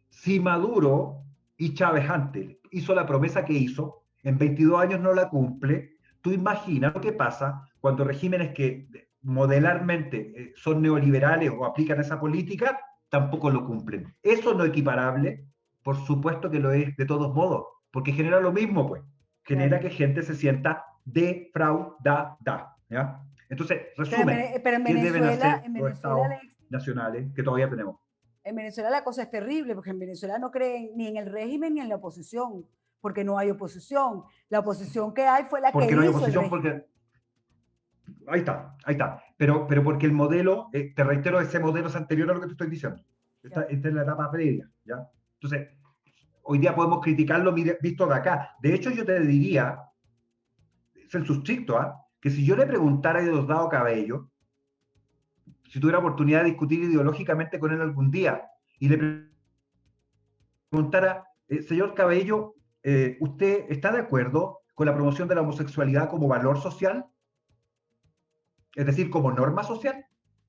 si Maduro y Chávez antes hizo la promesa que hizo, en 22 años no la cumple, tú imaginas lo que pasa cuando regímenes que modelarmente son neoliberales o aplican esa política, tampoco lo cumplen. Eso no es equiparable, por supuesto que lo es de todos modos, porque genera lo mismo, pues. Genera Claro. que gente se sienta defraudada, ¿ya? Entonces, resumen, Pero ¿qué deben hacer En los Venezuela, estados nacionales que todavía tenemos? en Venezuela la cosa es terrible, porque en Venezuela no creen ni en el régimen ni en la oposición, porque no hay oposición. La oposición que hay fue la que Porque no hay hizo el oposición, régimen. porque ahí está. Pero porque el modelo, te reitero, ese modelo es anterior a lo que te estoy diciendo. Ya. Esta es la etapa previa, ¿ya? Entonces, hoy día podemos criticarlo visto de acá. De hecho, yo te diría, es el suscripto, ¿ah? Que si yo le preguntara a Diosdado Cabello, si tuviera oportunidad de discutir ideológicamente con él algún día, y le preguntara, señor Cabello, ¿usted está de acuerdo con la promoción de la homosexualidad como valor social? Es decir, como norma social.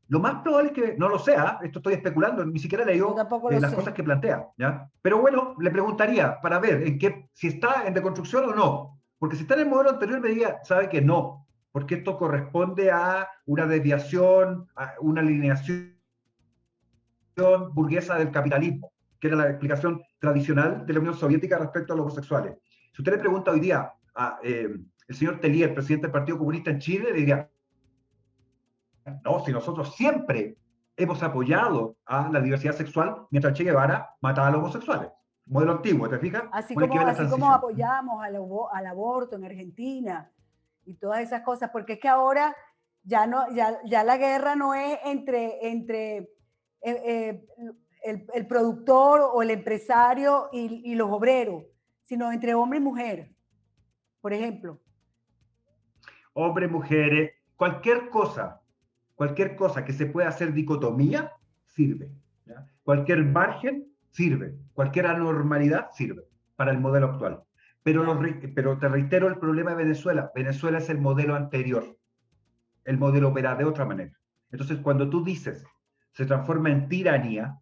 Lo más probable es que no lo sea, esto estoy especulando, ni siquiera Yo leyó tampoco lo las cosas sé. que plantea, ¿ya? Pero bueno, le preguntaría para ver si está en deconstrucción o no, porque si está en el modelo anterior me diría, sabe que no, porque esto corresponde a una desviación, a una alineación burguesa del capitalismo, que era la explicación tradicional de la Unión Soviética respecto a los homosexuales. Si usted le pregunta hoy día a el señor Tellier, presidente del Partido Comunista en Chile, le diría, no, si nosotros siempre hemos apoyado a la diversidad sexual, mientras Che Guevara mataba a los homosexuales. Modelo antiguo, ¿te fijas? Bueno, hay que ver la Así como transición. apoyamos al aborto en Argentina y todas esas cosas, porque es que ahora ya, no, ya la guerra no es entre el productor o el empresario y los obreros, sino entre hombre y mujer, por ejemplo. Hombres, mujeres, cualquier cosa que se pueda hacer dicotomía, sirve. ¿Ya? Cualquier margen, sirve. Cualquier anormalidad, sirve para el modelo actual. Pero te reitero el problema de Venezuela. Venezuela es el modelo anterior. El modelo opera de otra manera. Entonces, cuando tú dices se transforma en tiranía,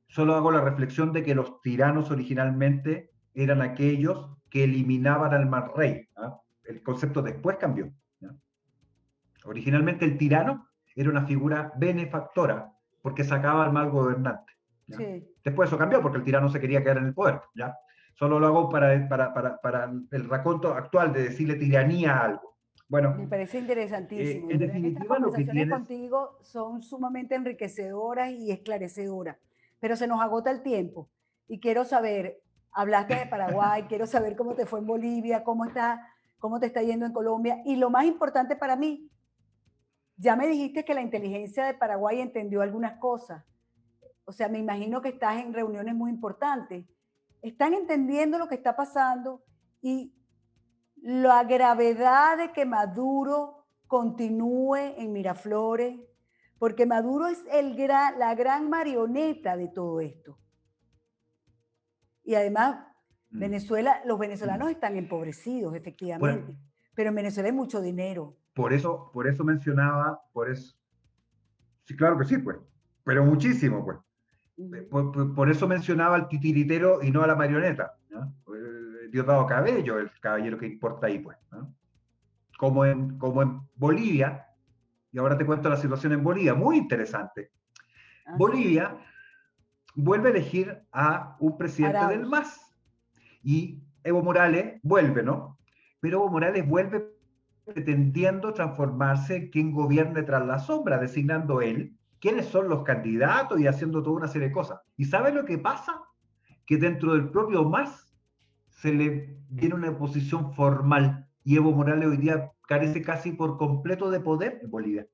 solo hago la reflexión de que los tiranos originalmente eran aquellos que eliminaban al mal rey. ¿Ah? El concepto después cambió. ¿Ya? Originalmente el tirano era una figura benefactora porque sacaba al mal gobernante. ¿Ya? Sí. Después eso cambió porque el tirano se quería quedar en el poder. ¿Ya? Solo lo hago para el raconto actual de decirle tiranía a algo. Me Bueno, parece interesantísimo. en De verdad que estas definitiva lo que conversaciones tienes... contigo son sumamente enriquecedoras y esclarecedoras, pero se nos agota el tiempo y quiero saber, hablaste de Paraguay, quiero saber cómo te fue en Bolivia, cómo te está yendo en Colombia y lo más importante para mí, ya me dijiste que la inteligencia de Paraguay entendió algunas cosas, o sea, me imagino que estás en reuniones muy importantes, están entendiendo lo que está pasando y la gravedad de que Maduro continúe en Miraflores, porque Maduro es la gran marioneta de todo esto. Y además, los venezolanos están empobrecidos, Bueno, efectivamente, pero en Venezuela hay mucho dinero. por eso mencionaba, por eso, sí, claro que sí, pues, pero muchísimo, pues. Ujú. Por eso mencionaba al titiritero y no a la marioneta, ¿no? Diosdado Cabello, el caballero que importa ahí, pues, ¿no? Como en Bolivia, y ahora te cuento la situación en Bolivia, muy interesante. Así es. Bolivia vuelve a elegir a un presidente del Arauz. MAS y Evo Morales vuelve, ¿no? Pero Evo Morales vuelve pretendiendo transformarse en quien gobierne tras la sombra, designando él quiénes son los candidatos y haciendo toda una serie de cosas. ¿Y sabe lo que pasa? Que dentro del propio MAS se le viene una posición formal y Evo Morales hoy día carece casi por completo de poder en Bolivia.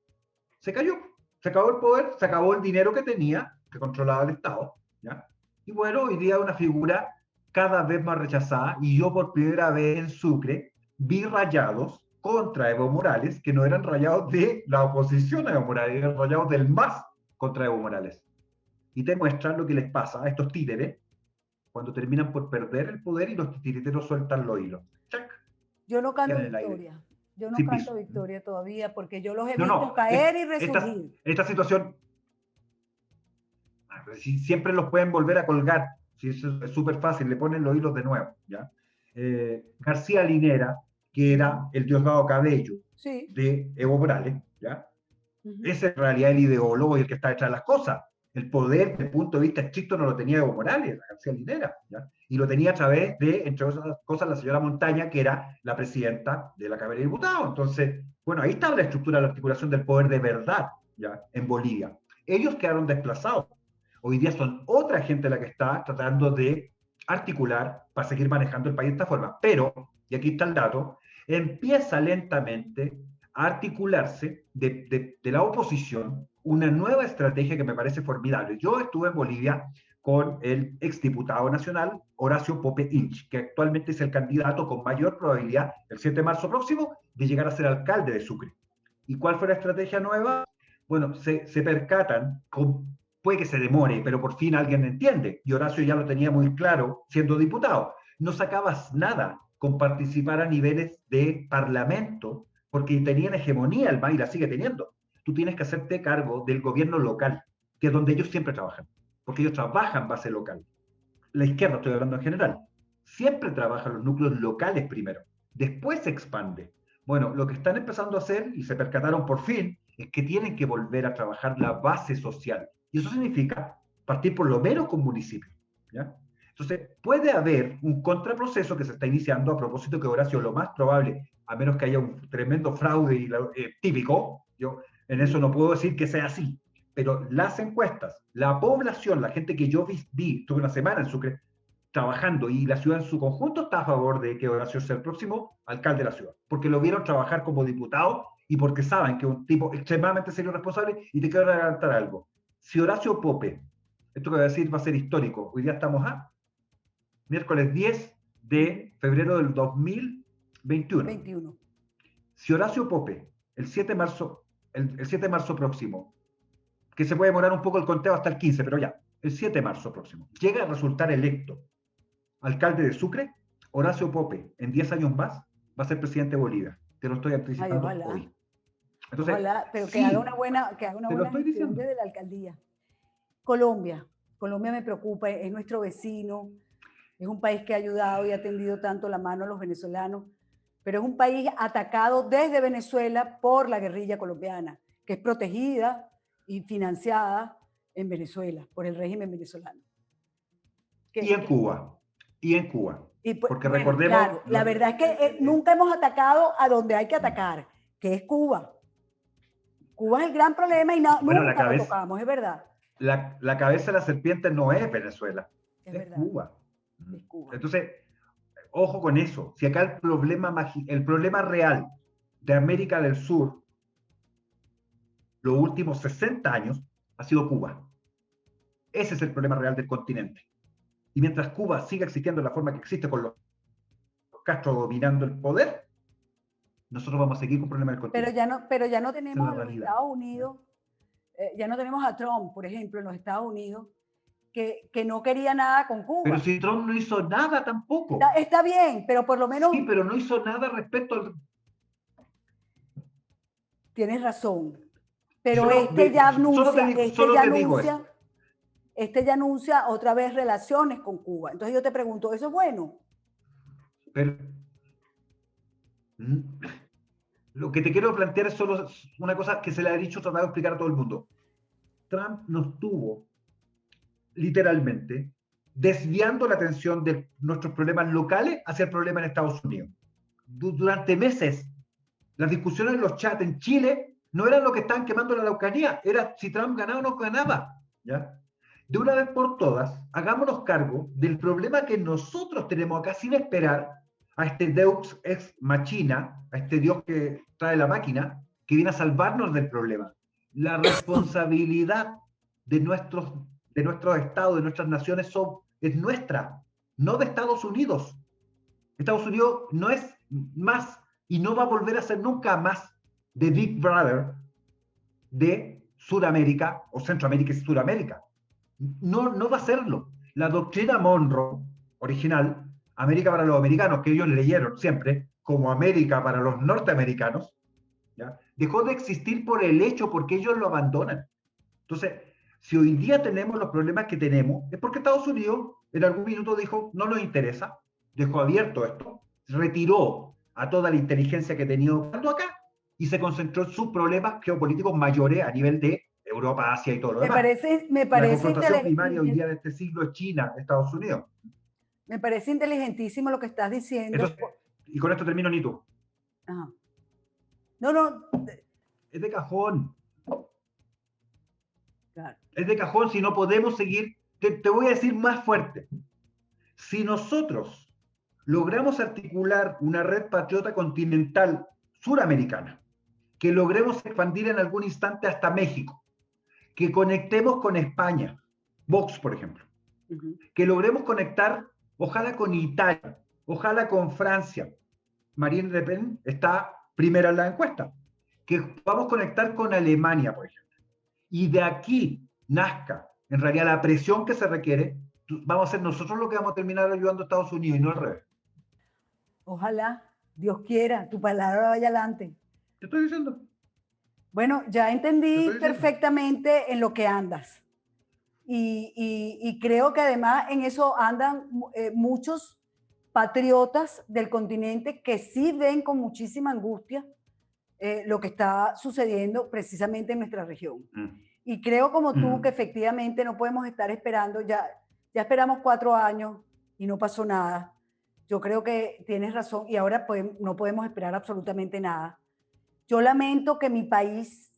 Se cayó, se acabó el poder, se acabó el dinero que tenía, que controlaba el Estado, ¿ya? Y bueno, hoy día una figura cada vez más rechazada, y yo por primera vez en Sucre vi rayados contra Evo Morales, que no eran rayados de la oposición a Evo Morales, eran rayados del MAS contra Evo Morales. Y te muestran lo que les pasa a estos títeres cuando terminan por perder el poder y los titiriteros sueltan los hilos. ¡Chac! Yo no canto Quedan en el aire, victoria. Yo no sin canto piso. victoria todavía porque yo los he No, visto no, caer y esta, resurgir. esta situación si siempre los pueden volver a colgar, si es súper fácil, le ponen los hilos de nuevo, ¿ya? García Linera, que era el Diosdado Cabello Sí. de Evo Morales, ¿ya? Ujú. Ese en realidad el ideólogo y el que está detrás de las cosas. El poder, desde el punto de vista estricto, no lo tenía Evo Morales, García Linera, ¿ya? Y lo tenía a través de, entre otras cosas, la señora Montaña, que era la presidenta de la Cámara de Diputados. Entonces, bueno, ahí está la estructura de la articulación del poder de verdad, ¿ya? En Bolivia. Ellos quedaron desplazados. Hoy día son otra gente la que está tratando de articular para seguir manejando el país de esta forma. Pero, y aquí está el dato, empieza lentamente a articularse de la oposición una nueva estrategia que me parece formidable. Yo estuve en Bolivia con el exdiputado nacional Horacio Pope Inch, que actualmente es el candidato con mayor probabilidad el 7 de marzo próximo de llegar a ser alcalde de Sucre. ¿Y cuál fue la estrategia nueva? Bueno, se percatan, puede que se demore, pero por fin alguien entiende. Y Horacio ya lo tenía muy claro siendo diputado. No sacabas nada con participar a niveles de parlamento, porque tenían hegemonía el MAS y la sigue teniendo. Tú tienes que hacerte cargo del gobierno local, que es donde ellos siempre trabajan, porque ellos trabajan base local. La izquierda, estoy hablando en general, siempre trabaja los núcleos locales primero, después se expande. Bueno, lo que están empezando a hacer, y se percataron por fin, es que tienen que volver a trabajar la base social. Y eso significa partir por lo menos con municipios, ¿ya? Entonces, puede haber un contraproceso que se está iniciando a propósito que Horacio, lo más probable, a menos que haya un tremendo fraude típico, yo en eso no puedo decir que sea así, pero las encuestas, la población, la gente que yo vi tuve una semana en Sucre trabajando y la ciudad en su conjunto está a favor de que Horacio sea el próximo alcalde de la ciudad, porque lo vieron trabajar como diputado y porque saben que es un tipo extremadamente serio y responsable. Y te quiero adelantar algo. Si Horacio Pope, esto que voy a decir va a ser histórico, hoy día estamos a miércoles 10 de febrero del 2021. 21. Si Horacio Pope, el 7 de marzo, el 7 de marzo próximo, que se puede demorar un poco el conteo hasta el 15, pero ya, el 7 de marzo próximo, llega a resultar electo alcalde de Sucre, Horacio Pope, en 10 años más, va a ser presidente de Bolivia. Te lo estoy Ay, anticipando ojalá. hoy. Entonces, Ojalá, pero sí, que haga una te lo buena estoy gestión diciendo. desde la alcaldía. Colombia. Colombia me preocupa, es nuestro vecino, es un país que ha ayudado y ha tendido tanto la mano a los venezolanos, pero es un país atacado desde Venezuela por la guerrilla colombiana, que es protegida y financiada en Venezuela, por el régimen venezolano. Y Que, en que, Cuba, y en Cuba. y pues, Porque bueno, recordemos, claro, la verdad es que nunca hemos atacado a donde hay que atacar, que es Cuba. Cuba es el gran problema y no, bueno, nunca lo tocamos, es verdad. la cabeza de la serpiente no es Venezuela, Es es verdad, Cuba. es Cuba. Entonces, ojo con eso. Si acá el problema real de América del Sur, los últimos 60 años, ha sido Cuba. Ese es el problema real del continente. Y mientras Cuba siga existiendo de la forma que existe, con los Castro dominando el poder, nosotros vamos a seguir con problemas del continente. Pero ya no Esa es tenemos la a los realidad. Estados Unidos, ya no tenemos a Trump, por ejemplo, en los Estados Unidos, que no quería nada con Pero Cuba. si Trump no hizo nada tampoco. Está bien, pero por lo menos Sí, pero no hizo nada respecto al... tienes razón. Yo Pero no, este ya solo anuncia, te digo eso. este ya anuncia otra vez relaciones con Cuba. Entonces yo te pregunto, ¿eso es bueno? Pero, lo que te quiero plantear es solo una cosa que se le ha dicho, tratado de explicar a todo el mundo. Trump nos tuvo, literalmente, desviando la atención de nuestros problemas locales hacia el problema en Estados Unidos. Durante meses, las discusiones en los chats en Chile no eran lo que estaban quemando la Araucanía, era si Trump ganaba o no ganaba. ¿Ya? De una vez por todas, hagámonos cargo del problema que nosotros tenemos acá sin esperar a este Deus ex machina, a este Dios que trae la máquina, que viene a salvarnos del problema. La responsabilidad de nuestros estados, de nuestras naciones, es nuestra, no de Estados Unidos. Estados Unidos no es más y no va a volver a ser nunca más de Big Brother de Sudamérica o Centroamérica y Sudamérica. No, no va a serlo. La doctrina Monroe original, América para los americanos, que ellos leyeron siempre como América para los norteamericanos, ¿ya? Dejó de existir por el hecho, porque ellos lo abandonan. Entonces, si hoy día tenemos los problemas que tenemos, es porque Estados Unidos en algún minuto dijo, no nos interesa, dejó abierto esto, retiró a toda la inteligencia que tenía acá y se concentró en sus problemas geopolíticos mayores a nivel de Europa, Asia y todo lo demás. Me La parece confrontación primaria hoy día de este siglo es China, Estados Unidos. Me parece inteligentísimo lo que estás diciendo. Entonces, y con esto termino, Nito. Ajá. No, no. Es de cajón. Claro. Es de cajón si no podemos seguir. Te voy a decir más fuerte. Si nosotros logramos articular una red patriota continental suramericana, que logremos expandir en algún instante hasta México, que conectemos con España, Vox, por ejemplo, que logremos conectar, ojalá con Italia, ojalá con Francia. Marine Le Pen está primera en la encuesta. Que podamos conectar con Alemania, por ejemplo. Y de aquí nazca, en realidad, la presión que se requiere. Vamos a ser nosotros los que vamos a terminar ayudando a Estados Unidos y no al revés. Ojalá, Dios quiera, tu palabra vaya adelante. Te estoy diciendo. Bueno, ya entendí perfectamente en lo que andas. Y creo que además en eso andan muchos patriotas del continente que sí ven con muchísima angustia lo que está sucediendo precisamente en nuestra región. Y creo como tú que efectivamente no podemos estar esperando, ya esperamos 4 años y no pasó nada. Yo creo que tienes razón y ahora no podemos esperar absolutamente nada. Yo lamento que mi país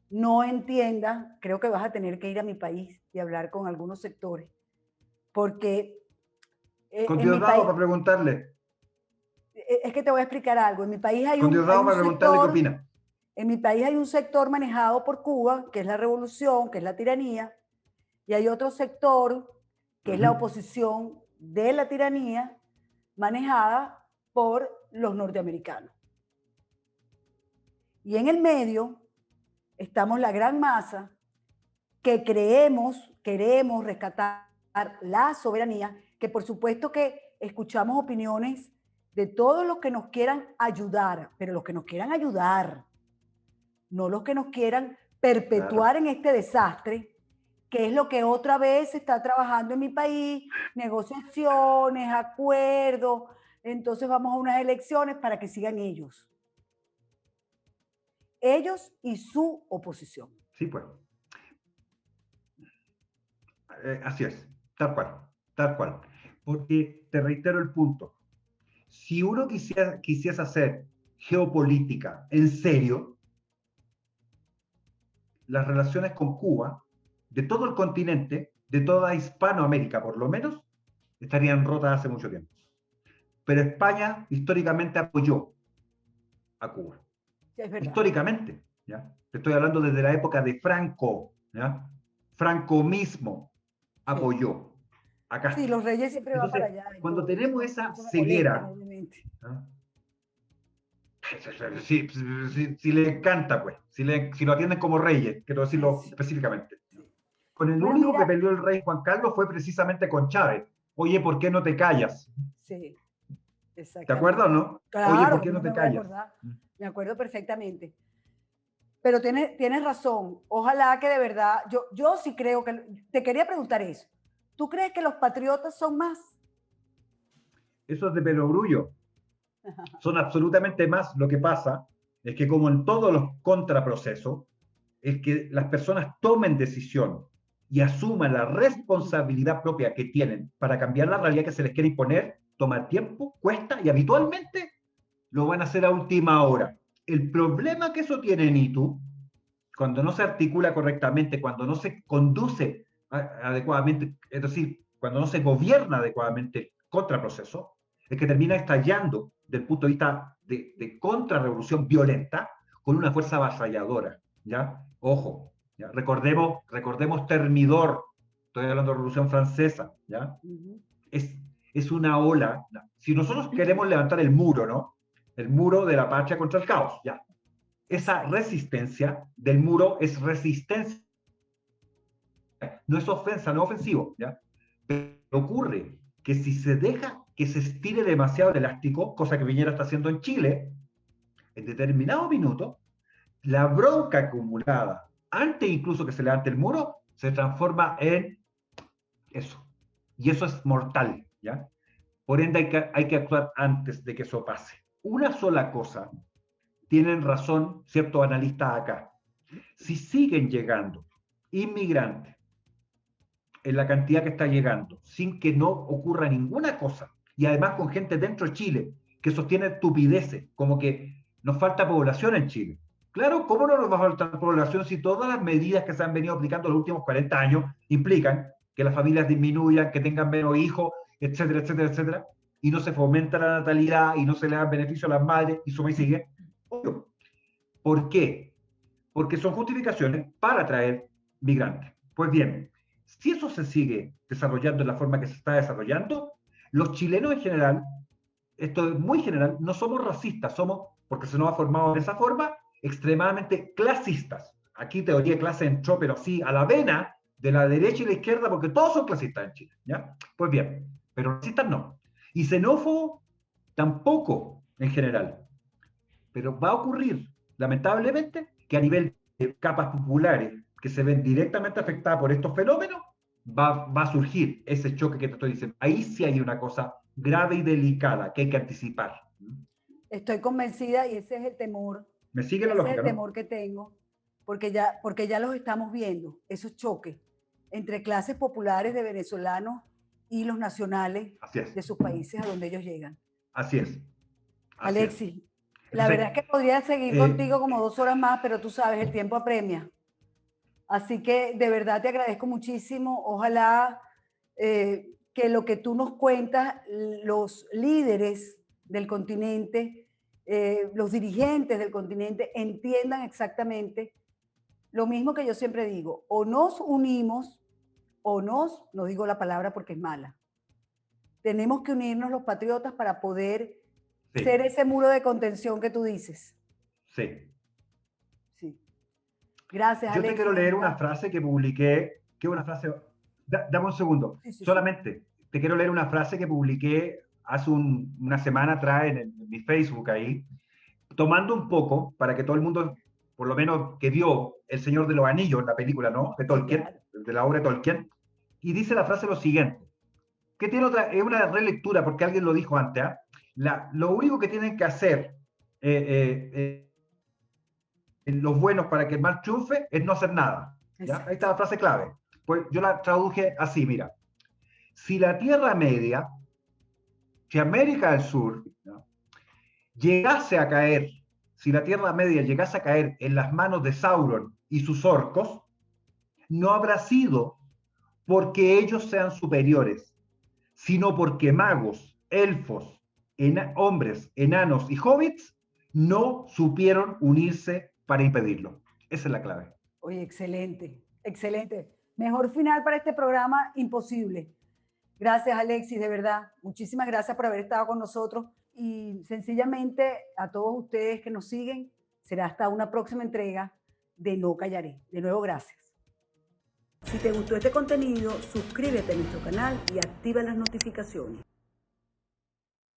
no entienda, creo que vas a tener que ir a mi país y hablar con algunos sectores, porque... Con Diosdado para preguntarle. Es que te voy a explicar algo. En mi país hay con Diosdado para preguntarle qué opina. En mi país hay un sector manejado por Cuba, que es la revolución, que es la tiranía, y hay otro sector, que es la oposición de la tiranía, manejada por los norteamericanos. Y en el medio estamos la gran masa que queremos rescatar la soberanía, que por supuesto que escuchamos opiniones de todos los que nos quieran ayudar, pero los que nos quieran ayudar, no los que nos quieran perpetuar en este desastre, que es lo que otra vez se está trabajando en mi país, negociaciones, acuerdos, entonces vamos a unas elecciones para que sigan ellos. Ellos y su oposición. Sí, pues. Así es, tal cual. Porque te reitero el punto. Si uno quisiese hacer geopolítica en serio, las relaciones con Cuba, de todo el continente, de toda Hispanoamérica por lo menos, estarían rotas hace mucho tiempo. Pero España históricamente apoyó a Cuba. Sí, es verdad. Históricamente, ¿ya? Te estoy hablando desde la época de Franco, ¿ya? Franco mismo apoyó a Castro. Sí, los reyes siempre van para allá. Cuando tenemos esa ceguera, si le encanta, pues, si lo atienden como reyes, quiero decirlo específicamente. Con el único que peleó el rey Juan Carlos fue precisamente con Chávez. Oye, ¿por qué no te callas? Sí, exactamente. ¿Te acuerdas o no? Claro, oye, ¿por qué no te callas? Me acuerdo perfectamente. Pero tienes razón. Ojalá que de verdad, yo sí creo que, te quería preguntar eso. ¿Tú crees que los patriotas son más? Eso es de perogrullo. Son absolutamente más. Lo que pasa es que como en todos los contraprocesos, el que las personas tomen decisión y asuman la responsabilidad propia que tienen para cambiar la realidad que se les quiere imponer, toma tiempo, cuesta y habitualmente lo van a hacer a última hora. El problema que eso tiene Nitu, cuando no se articula correctamente, cuando no se conduce adecuadamente, es decir, cuando no se gobierna adecuadamente el contraproceso, es que termina estallando del punto de vista de contrarrevolución violenta con una fuerza avasalladora, ¿ya? Ojo, ¿ya? Recordemos Termidor, estoy hablando de la Revolución Francesa, ¿ya? Es una ola. Si nosotros queremos levantar el muro, ¿no? El muro de la patria contra el caos, ¿ya? Esa resistencia del muro es resistencia, no es ofensa, no es ofensivo, ¿ya? Pero ocurre que si se deja que se estire demasiado el elástico, cosa que Piñera está haciendo en Chile, en determinado minuto, la bronca acumulada, antes incluso que se levante el muro, se transforma en eso. Y eso es mortal, ¿ya? Por ende hay que actuar antes de que eso pase. Una sola cosa, tienen razón ciertos analistas acá. Si siguen llegando inmigrantes en la cantidad que está llegando, sin que no ocurra ninguna cosa, y además con gente dentro de Chile que sostiene estupideces, como que nos falta población en Chile. Claro, ¿cómo no nos va a faltar población si todas las medidas que se han venido aplicando en los últimos 40 años implican que las familias disminuyan, que tengan menos hijos, etcétera, etcétera, etcétera, y no se fomenta la natalidad y no se le da beneficio a las madres, y suma y sigue? ¿Por qué? Porque son justificaciones para traer migrantes. Pues bien, si eso se sigue desarrollando de la forma que se está desarrollando, los chilenos en general, esto es muy general, no somos racistas, somos, porque se nos ha formado de esa forma, extremadamente clasistas. Aquí teoría de clase entró, pero sí, a la vena de la derecha y la izquierda, porque todos son clasistas en Chile, ¿ya? Pues bien, pero racistas no. Y xenófobos tampoco, en general. Pero va a ocurrir, lamentablemente, que a nivel de capas populares que se ven directamente afectadas por estos fenómenos, va a surgir ese choque que te estoy diciendo. Ahí sí hay una cosa grave y delicada que hay que anticipar. Estoy convencida y ese es el temor. ¿Me sigue la lógica, ese es el no? temor que tengo, porque ya los estamos viendo, esos choques entre clases populares de venezolanos y los nacionales de sus países a donde ellos llegan. Así es. Así Alexis, es. la Entonces, verdad es que podría seguir contigo como 2 horas más, pero tú sabes, el tiempo apremia. Así que de verdad te agradezco muchísimo. Ojalá que lo que tú nos cuentas, los líderes del continente, los dirigentes del continente entiendan exactamente lo mismo que yo siempre digo, o nos unimos o no digo la palabra porque es mala. Tenemos que unirnos los patriotas para poder ser ese muro de contención que tú dices. Sí. Sí. Gracias, Yo Alexis. te quiero leer una frase que publiqué, que es una frase, dame un segundo, solamente, te quiero leer una frase que publiqué hace una semana atrás en mi Facebook ahí, tomando un poco, para que todo el mundo, por lo menos que vio El Señor de los Anillos, la película, ¿no? De Tolkien, de la obra de Tolkien, y dice la frase lo siguiente, que tiene otra, es una relectura, porque alguien lo dijo antes, ¿eh? Lo único que tienen que hacer los buenos para que el mal triunfe es no hacer nada. ¿Ya? Ahí está la frase clave. Pues yo la traduje así, mira. Si la Tierra Media, si América del Sur, ¿no?, llegase a caer, si la Tierra Media llegase a caer en las manos de Sauron y sus orcos, no habrá sido porque ellos sean superiores, sino porque magos, elfos, hombres, enanos y hobbits no supieron unirse para impedirlo. Esa es la clave. Oye, excelente, excelente. Mejor final para este programa imposible. Gracias, Alexis, de verdad. Muchísimas gracias por haber estado con nosotros. Y sencillamente a todos ustedes que nos siguen, será hasta una próxima entrega de No Callaré. De nuevo, gracias. Si te gustó este contenido, suscríbete a nuestro canal y activa las notificaciones.